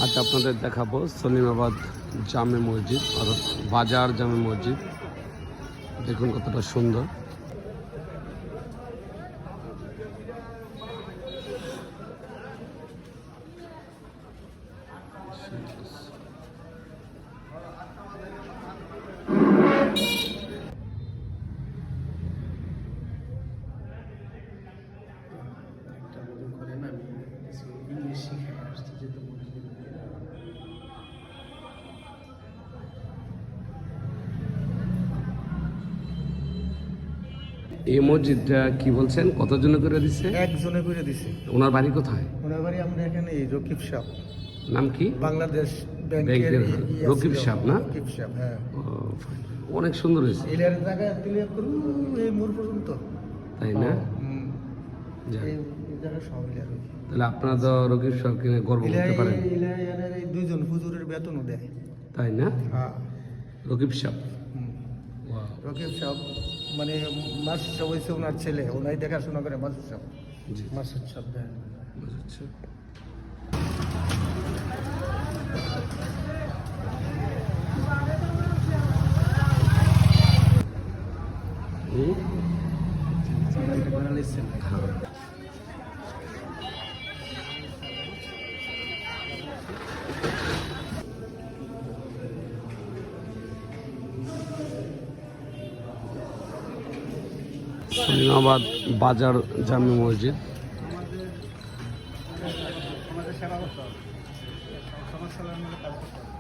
আজ আপনাদের দেখাবো সলিমাবাদ জামে মসজিদ অর্থাৎ বাজার জামে মসজিদ। দেখুন কতটা সুন্দর। এই মসজিদটা কি বলছেন কতজনে করে দিচ্ছে? একজনে করে দিছে। ওনার বাড়ি কোথায়? ওনার বাড়ি আমরা এখানে এই রকিব সাহ। নাম কি? বাংলাদেশ ব্যাংকের রকিব সাহ না? রকিব সাহ, হ্যাঁ। অনেক সুন্দর হয়েছে। এলার জায়গা দিলে পুরো এই মোড় পর্যন্ত, তাই না? যাক। এই জায়গা সব এলার। তাহলে আপনারা তো রকিব সাহ কিনে গর্ব করতে পারেন। এই দুইজন হুজুরের বেতনও দেয়, তাই না? হ্যাঁ। রকিব সাহ, রকিব সাহ মানে মাসুদ সাহ হয়েছে ওনার ছেলে, ওনাই দেখাশোনা করে মাসুদ সাহ। জি, মাসুদ সাহ দেয়। আচ্ছা। সলিমাবাদ বাজার জামে মসজিদ। আমাদের সেবা করতে হবে, সমস্যা কাজ করতে হবে।